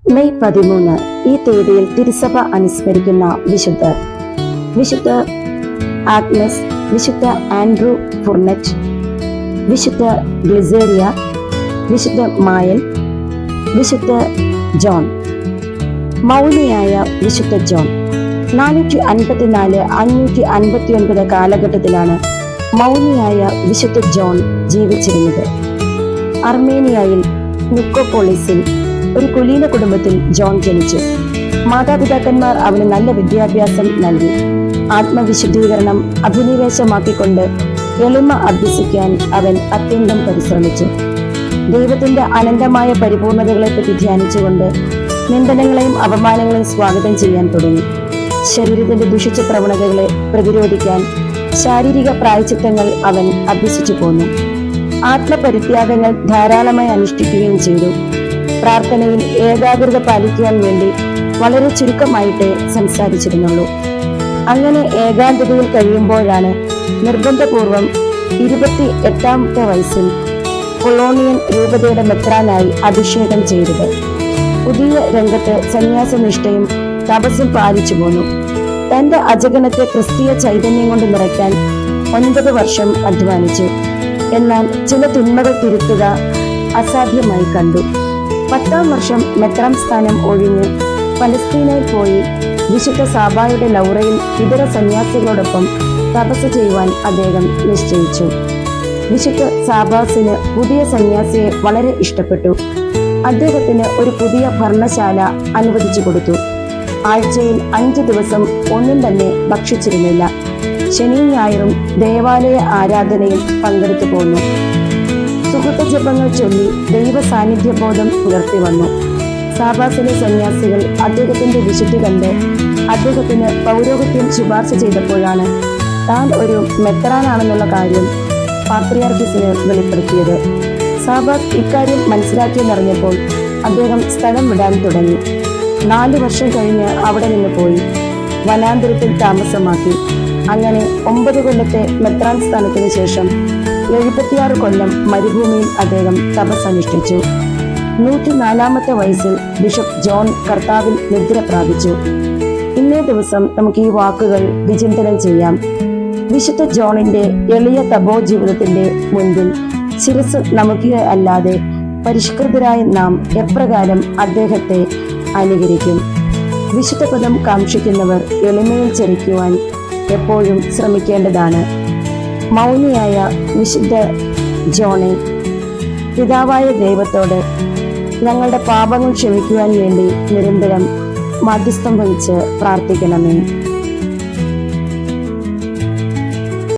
May 13 ഈ തീയതിയിൽ തിരുസഭ അനുസ്മരിക്കുന്ന വിശുദ്ധർ: വിശുദ്ധ ആഗ്നസ്, വിശുദ്ധ ആൻഡ്രൂ ഫുർനെറ്റ്, വിശുദ്ധ ഗ്ലിസേരിയ, വിശുദ്ധ മായൽ, വിശുദ്ധ ജോൺ. മൗനിയായ വിശുദ്ധ ജോൺ 454-559 കാലഘട്ടത്തിലാണ് മൗനിയായ വിശുദ്ധ ജോൺ ജീവിച്ചിരുന്നത്. അർമേനിയയിൽ നിക്കോപോളിസിൽ ഒരു കുലീന കുടുംബത്തിൽ ജോൺ ജനിച്ചു. മാതാപിതാക്കന്മാർ അവന് നല്ല വിദ്യാഭ്യാസം നൽകി. ആത്മവിശുദ്ധീകരണം അഭിനിവേശമാക്കിക്കൊണ്ട് എളിമ അഭ്യസിക്കാൻ അവൻ അത്യന്തം പരിശ്രമിച്ചു. ദൈവത്തിന്റെ അനന്തമായ പരിപൂർണതകളെപ്പറ്റി ധ്യാനിച്ചുകൊണ്ട് നിന്ദനങ്ങളെയും അപമാനങ്ങളെയും സ്വാഗതം ചെയ്യാൻ തുടങ്ങി. ശരീരത്തിന്റെ ദുഷിച്ച പ്രവണതകളെ പ്രതിരോധിക്കാൻ ശാരീരിക പ്രായശ്ചിത്തങ്ങൾ അവൻ അഭ്യസിച്ചു പോന്നു. ആത്മപരിത്യാഗങ്ങൾ ധാരാളമായി അനുഷ്ഠിക്കുകയും ചെയ്തു. പ്രാർത്ഥനയിൽ ഏകാഗ്രത പാലിക്കുവാൻ വേണ്ടി വളരെ ചുരുക്കമായിട്ടേ സംസാരിച്ചിരുന്നുള്ളൂ. അങ്ങനെ ഏകാന്തതയിൽ കഴിയുമ്പോഴാണ് നിർബന്ധപൂർവം 28-ാമത്തെ വയസ്സിൽ കൊളോണിയൻ രൂപതയുടെ മെത്രാനായി അഭിഷേകം ചെയ്തത്. പുതിയ രംഗത്ത് സന്യാസനിഷ്ഠയും തപസ്സും പാലിച്ചു പോന്നു. തന്റെ അജഗണത്തെ ക്രിസ്തീയ ചൈതന്യം കൊണ്ട് നിറയ്ക്കാൻ 9 വർഷം അധ്വാനിച്ചു. എന്നാൽ ചില തിന്മകൾ തിരുത്തുക അസാധ്യമായി കണ്ടു. 10ാം വർഷം മെത്രാൻ സ്ഥാനം ഒഴിഞ്ഞ് പലസ്തീനയിൽ പോയി വിശുദ്ധ സാബായുടെ ലൗറയിൽ ഇതര സന്യാസികളോടൊപ്പം തപസ് ചെയ്യുവാൻ അദ്ദേഹം നിശ്ചയിച്ചു. വിശുദ്ധ സാബാസിന് പുതിയ സന്യാസിയെ വളരെ ഇഷ്ടപ്പെട്ടു. അദ്ദേഹത്തിന് ഒരു പുതിയ ഭരണശാല അനുവദിച്ചു കൊടുത്തു. ആഴ്ചയിൽ 5 ദിവസം ഒന്നും തന്നെ ഭക്ഷിച്ചിരുന്നില്ല. ശനിയും ഞായറും ദേവാലയ ആരാധനയിൽ പങ്കെടുത്തു പോന്നു. സുഹൃത്ത ജപങ്ങൾ ചൊല്ലി ദൈവ സാന്നിധ്യബോധം പുലർത്തി വന്നു. സാബാസിലെ സന്യാസികൾ അദ്ദേഹത്തിന്റെ വിശുദ്ധി കണ്ട് അദ്ദേഹത്തിന് പൗരോഹിത്യം ശുപാർശ ചെയ്തപ്പോഴാണ് താൻ ഒരു മെത്രാനാണെന്നുള്ള കാര്യം പാത്രിയാർക്കീസിന് വെളിപ്പെടുത്തിയത്. സാബാസ് ഇക്കാര്യം മനസ്സിലാക്കിയെന്നറിഞ്ഞപ്പോൾ അദ്ദേഹം സ്ഥലം വിടാൻ തുടങ്ങി. 4 വർഷം കഴിഞ്ഞ് അവിടെ നിന്ന് പോയി വനാന്തരത്തിൽ താമസമാക്കി. അങ്ങനെ 9 കൊല്ലത്തെ മെത്രാൻ സ്ഥാനത്തിന് ശേഷം 76 കൊല്ലം മരുഭൂമിയിൽ അദ്ദേഹം തപസ്സനുഷ്ഠിച്ചു. 104-ാമത്തെ വയസ്സിൽ ബിഷപ്പ് ജോൺ കർത്താവിൽ നിദ്ര പ്രാപിച്ചു. ഇന്നേ ദിവസം നമുക്ക് ഈ വാക്കുകൾ വിചിന്തനം ചെയ്യാം. വിശുദ്ധ ജോണിന്റെ എളിയ തപോ ജീവിതത്തിന്റെ മുൻപിൽ ശിരസ് നമിക്കുക അല്ലാതെ പരിഷ്കൃതരായ നാം എപ്രകാരം അദ്ദേഹത്തെ അനുകരിക്കും? വിശുദ്ധ പദം കാക്ഷിക്കുന്നവർ എളിമയിൽ ചരിക്കുവാൻ എപ്പോഴും ശ്രമിക്കേണ്ടതാണ്. മൗനിയായ വിശുദ്ധ ജോണെ, പിതാവായ ദൈവത്തോട് ഞങ്ങളുടെ പാപങ്ങൾ ക്ഷമിക്കുവാൻ വേണ്ടി നിരന്തരം മധ്യസ്ഥം വഹിച്ച് പ്രാർത്ഥിക്കണമേ.